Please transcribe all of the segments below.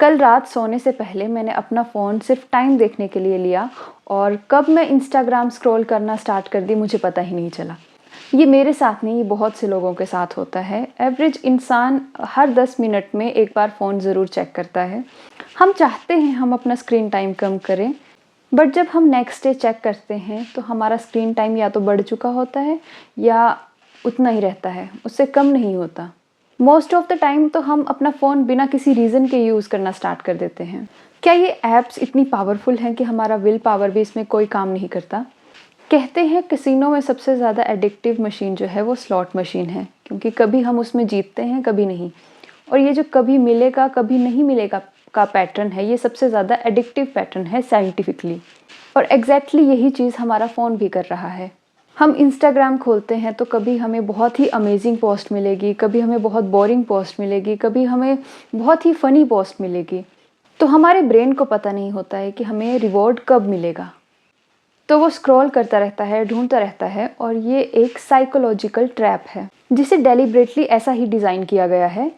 कल रात सोने से पहले मैंने अपना फ़ोन सिर्फ टाइम देखने के लिए लिया और कब मैं इंस्टाग्राम स्क्रॉल करना स्टार्ट कर दी मुझे पता ही नहीं चला। ये मेरे साथ नहीं, ये बहुत से लोगों के साथ होता है। एवरेज इंसान हर 10 मिनट में एक बार फ़ोन ज़रूर चेक करता है। हम चाहते हैं हम अपना स्क्रीन टाइम कम करें, बट जब हम नेक्स्ट डे चेक करते हैं तो हमारा स्क्रीन टाइम या तो बढ़ चुका होता है या उतना ही रहता है, उससे कम नहीं होता। मोस्ट ऑफ द टाइम तो हम अपना फ़ोन बिना किसी रीज़न के यूज़ करना स्टार्ट कर देते हैं। क्या ये ऐप्स इतनी पावरफुल हैं कि हमारा विल पावर भी इसमें कोई काम नहीं करता? कहते हैं कैसीनो में सबसे ज़्यादा एडिक्टिव मशीन जो है वो स्लॉट मशीन है, क्योंकि कभी हम उसमें जीतते हैं कभी नहीं। और ये जो कभी मिलेगा कभी नहीं मिलेगा का पैटर्न है, ये सबसे ज़्यादा एडिक्टिव पैटर्न है साइंटिफिकली। और एग्जैक्टली यही चीज़ हमारा फ़ोन भी कर रहा है। हम इंस्टाग्राम खोलते हैं तो कभी हमें बहुत ही अमेजिंग पोस्ट मिलेगी, कभी हमें बहुत बोरिंग पोस्ट मिलेगी, कभी हमें बहुत ही फ़नी पोस्ट मिलेगी। तो हमारे ब्रेन को पता नहीं होता है कि हमें रिवॉर्ड कब मिलेगा, तो वो स्क्रॉल करता रहता है, ढूंढता रहता है। और ये एक साइकोलॉजिकल ट्रैप है जिसे डेलिब्रेटली ऐसा ही डिज़ाइन किया गया है।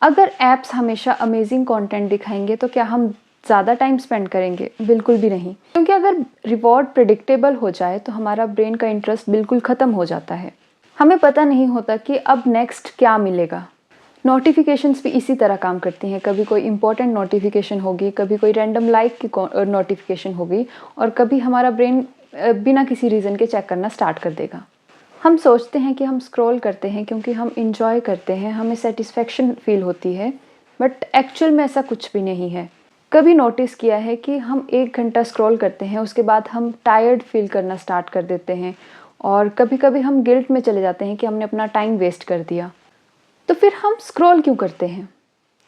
अगर ऐप्स हमेशा अमेजिंग कंटेंट दिखाएंगे तो क्या हम ज़्यादा टाइम स्पेंड करेंगे? बिल्कुल भी नहीं, क्योंकि अगर रिवॉर्ड प्रिडिक्टेबल हो जाए तो हमारा ब्रेन का इंटरेस्ट बिल्कुल ख़त्म हो जाता है। हमें पता नहीं होता कि अब नेक्स्ट क्या मिलेगा। नोटिफिकेशंस भी इसी तरह काम करती हैं। कभी कोई इंपॉर्टेंट नोटिफिकेशन होगी, कभी कोई रैंडम लाइक की नोटिफिकेशन होगी, और कभी हमारा ब्रेन बिना किसी रीज़न के चेक करना स्टार्ट कर देगा। हम सोचते हैं कि हम स्क्रॉल करते हैं क्योंकि हम इंजॉय करते हैं, हमें सेटिस्फेक्शन फील होती है, बट एक्चुअल में ऐसा कुछ भी नहीं है। कभी नोटिस किया है कि हम 1 घंटा स्क्रॉल करते हैं, उसके बाद हम टायर्ड फील करना स्टार्ट कर देते हैं, और कभी कभी हम गिल्ट में चले जाते हैं कि हमने अपना टाइम वेस्ट कर दिया। तो फिर हम स्क्रॉल क्यों करते हैं?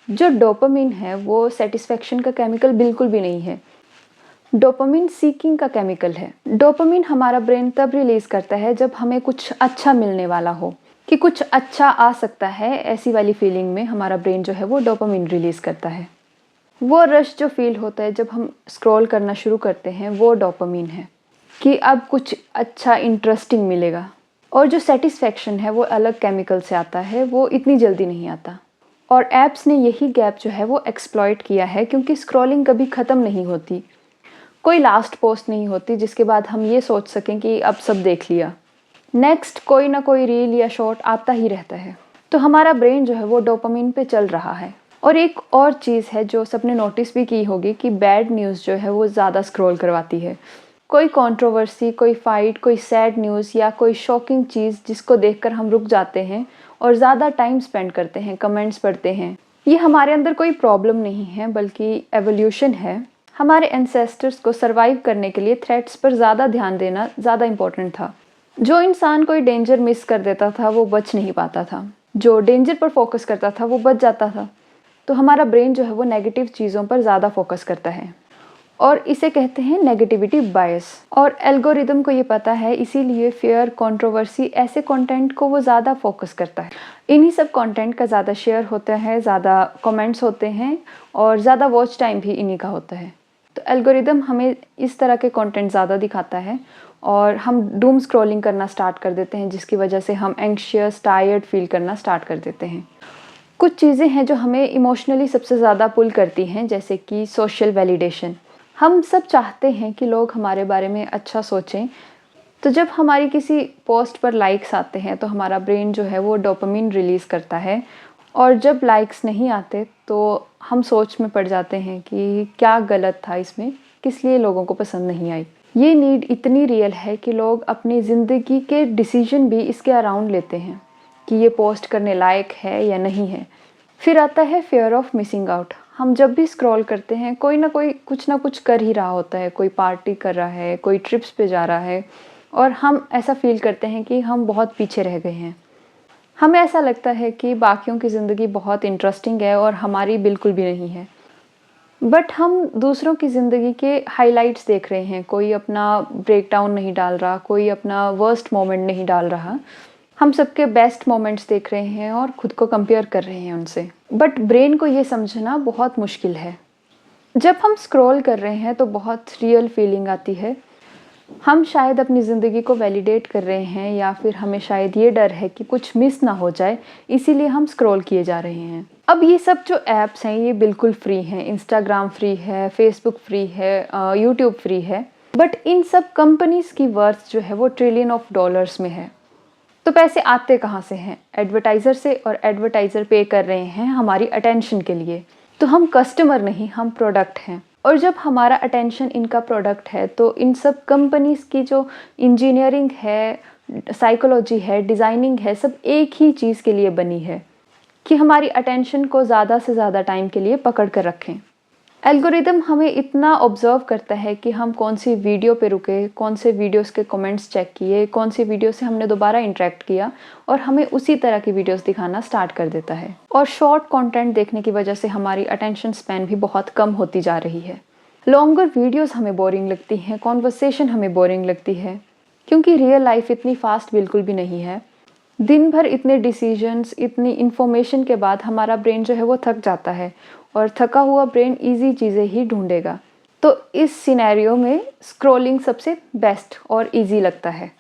जो डोपामिन है वो सेटिस्फेक्शन का केमिकल बिल्कुल भी नहीं है। डोपामिन सीकिंग का केमिकल है। डोपामिन हमारा ब्रेन तब रिलीज करता है जब हमें कुछ अच्छा मिलने वाला हो, कि कुछ अच्छा आ सकता है, ऐसी वाली फीलिंग में हमारा ब्रेन जो है वो डोपामिन रिलीज करता है। वो रश जो फील होता है जब हम स्क्रॉल करना शुरू करते हैं वो डोपामिन है, कि अब कुछ अच्छा इंटरेस्टिंग मिलेगा। और जो सेटिस्फेक्शन है वो अलग केमिकल से आता है, वो इतनी जल्दी नहीं आता। और ऐप्स ने यही गैप जो है वो एक्सप्लॉइट किया है, क्योंकि स्क्रॉलिंग कभी ख़त्म नहीं होती। कोई लास्ट पोस्ट नहीं होती जिसके बाद हम ये सोच सकें कि अब सब देख लिया। नेक्स्ट कोई ना कोई रील या शॉर्ट आता ही रहता है। तो हमारा ब्रेन जो है वो डोपामिन पे चल रहा है। और एक और चीज़ है जो सबने नोटिस भी की होगी, कि बैड न्यूज़ जो है वो ज़्यादा स्क्रॉल करवाती है। कोई कंट्रोवर्सी, कोई फाइट, कोई सैड न्यूज़ या कोई शॉकिंग चीज़ जिसको देखकर हम रुक जाते हैं और ज़्यादा टाइम स्पेंड करते हैं, कमेंट्स पढ़ते हैं। ये हमारे अंदर कोई प्रॉब्लम नहीं है, बल्कि एवोल्यूशन है। हमारे एंसेस्टर्स को सर्वाइव करने के लिए थ्रेट्स पर ज़्यादा ध्यान देना ज़्यादा इम्पोर्टेंट था। जो इंसान कोई डेंजर मिस कर देता था वो बच नहीं पाता था, जो डेंजर पर फोकस करता था वो बच जाता था। तो हमारा ब्रेन जो है वो नेगेटिव चीज़ों पर ज़्यादा फोकस करता है, और इसे कहते हैं नेगेटिविटी बायस। और एल्गोरिदम को ये पता है, इसीलिए फेयर, कंट्रोवर्सी, ऐसे कंटेंट को वो ज़्यादा फोकस करता है। इन्हीं सब कंटेंट का ज़्यादा शेयर होता है, ज़्यादा कमेंट्स होते हैं, और ज़्यादा वॉच टाइम भी इन्हीं का होता है। तो एल्गोरिदम हमें इस तरह के कंटेंट ज़्यादा दिखाता है, और हम डूम स्क्रॉलिंग करना स्टार्ट कर देते हैं, जिसकी वजह से हम एंग्शियस, टायर्ड फील करना स्टार्ट कर देते हैं। कुछ चीज़ें हैं जो हमें इमोशनली सबसे ज़्यादा पुल करती हैं, जैसे कि सोशल वैलिडेशन। हम सब चाहते हैं कि लोग हमारे बारे में अच्छा सोचें। तो जब हमारी किसी पोस्ट पर लाइक्स आते हैं तो हमारा ब्रेन जो है वो डोपामिन रिलीज़ करता है, और जब लाइक्स नहीं आते तो हम सोच में पड़ जाते हैं कि क्या गलत था इसमें, किस लिए लोगों को पसंद नहीं आई। ये नीड इतनी रियल है कि लोग अपनी ज़िंदगी के डिसीजन भी इसके अराउंड लेते हैं, कि ये पोस्ट करने लायक है या नहीं है। फिर आता है फियर ऑफ मिसिंग आउट। हम जब भी स्क्रॉल करते हैं कोई ना कोई कुछ ना कुछ कर ही रहा होता है, कोई पार्टी कर रहा है, कोई ट्रिप्स पे जा रहा है, और हम ऐसा फील करते हैं कि हम बहुत पीछे रह गए हैं। हमें ऐसा लगता है कि बाकियों की ज़िंदगी बहुत इंटरेस्टिंग है और हमारी बिल्कुल भी नहीं है। बट हम दूसरों की ज़िंदगी के हाइलाइट्स देख रहे हैं, कोई अपना ब्रेकडाउन नहीं डाल रहा, कोई अपना वर्स्ट मोमेंट नहीं डाल रहा। हम सबके बेस्ट मोमेंट्स देख रहे हैं और खुद को कंपेयर कर रहे हैं उनसे। बट ब्रेन को ये समझना बहुत मुश्किल है। जब हम स्क्रॉल कर रहे हैं तो बहुत रियल फीलिंग आती है। हम शायद अपनी ज़िंदगी को वैलिडेट कर रहे हैं या फिर हमें शायद ये डर है कि कुछ मिस ना हो जाए, इसीलिए हम स्क्रॉल किए जा रहे हैं। अब ये सब जो ऐप्स हैं ये बिल्कुल फ्री हैं, इंस्टाग्राम फ्री है, फेसबुक फ्री है, यूट्यूब फ्री है, बट इन सब कंपनीज़ की वर्थ जो है वो ट्रिलियन ऑफ डॉलर्स में है। तो पैसे आते कहाँ से हैं? एडवर्टाइज़र से, और एडवर्टाइज़र पे कर रहे हैं हमारी अटेंशन के लिए। तो हम कस्टमर नहीं, हम प्रोडक्ट हैं। और जब हमारा अटेंशन इनका प्रोडक्ट है तो इन सब कंपनीज़ की जो इंजीनियरिंग है, साइकोलॉजी है, डिज़ाइनिंग है, सब एक ही चीज़ के लिए बनी है कि हमारी अटेंशन को ज़्यादा से ज़्यादा टाइम के लिए पकड़ कर रखें। एल्गोरिदम हमें इतना ऑब्जर्व करता है कि हम कौन सी वीडियो पे रुके, कौन से वीडियोस के कमेंट्स चेक किए, कौन सी वीडियो से हमने दोबारा इंटरेक्ट किया, और हमें उसी तरह की वीडियोस दिखाना स्टार्ट कर देता है। और शॉर्ट कंटेंट देखने की वजह से हमारी अटेंशन स्पैन भी बहुत कम होती जा रही है। लॉन्गर वीडियोस हमें बोरिंग लगती हैं, कॉन्वर्सेशन हमें बोरिंग लगती है, क्योंकि रियल लाइफ इतनी फास्ट बिल्कुल भी नहीं है। दिन भर इतने डिसीजंस, इतनी इन्फॉर्मेशन के बाद हमारा ब्रेन जो है वो थक जाता है, और थका हुआ ब्रेन इजी चीज़ें ही ढूंढेगा। तो इस सिनेरियो में स्क्रॉलिंग सबसे बेस्ट और इजी लगता है।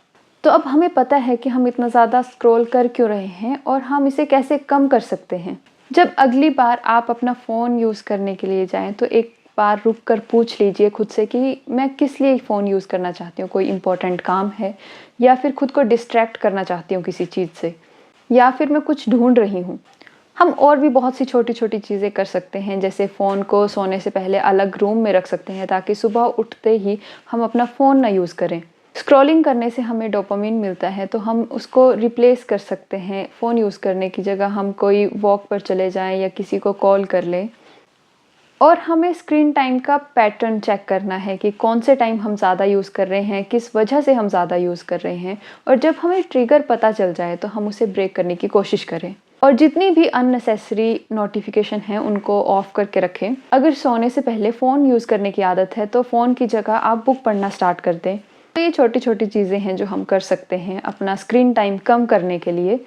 तो अब हमें पता है कि हम इतना ज़्यादा स्क्रॉल कर क्यों रहे हैं और हम इसे कैसे कम कर सकते हैं। जब अगली बार आप अपना फ़ोन यूज़ करने के लिए जाएं तो एक बार रुक कर पूछ लीजिए खुद से कि मैं किस लिए फ़ोन यूज़ करना चाहती हूँ। कोई इम्पोर्टेंट काम है, या फिर खुद को डिस्ट्रैक्ट करना चाहती हूँ किसी चीज़ से, या फिर मैं कुछ ढूंढ रही हूँ। हम और भी बहुत सी छोटी छोटी चीज़ें कर सकते हैं, जैसे फ़ोन को सोने से पहले अलग रूम में रख सकते हैं ताकि सुबह उठते ही हम अपना फ़ोन ना यूज़ करें। स्क्रॉलिंग करने से हमें डोपामिन मिलता है, तो हम उसको रिप्लेस कर सकते हैं। फ़ोन यूज़ करने की जगह हम कोई वॉक पर चले जाएं या किसी को कॉल कर लें। और हमें स्क्रीन टाइम का पैटर्न चेक करना है कि कौन से टाइम हम ज़्यादा यूज़ कर रहे हैं, किस वजह से हम ज़्यादा यूज़ कर रहे हैं, और जब हमें ट्रिगर पता चल जाए तो हम उसे ब्रेक करने की कोशिश करें। और जितनी भी अननेसेसरी नोटिफिकेशन हैं उनको ऑफ करके रखें। अगर सोने से पहले फ़ोन यूज़ करने की आदत है तो फ़ोन की जगह आप बुक पढ़ना स्टार्ट कर दें। तो ये छोटी छोटी चीज़ें हैं जो हम कर सकते हैं अपना स्क्रीन टाइम कम करने के लिए।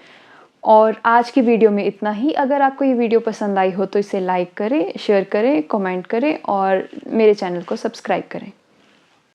और आज की वीडियो में इतना ही। अगर आपको ये वीडियो पसंद आई हो तो इसे लाइक करें, शेयर करें, कमेंट करें और मेरे चैनल को सब्सक्राइब करें।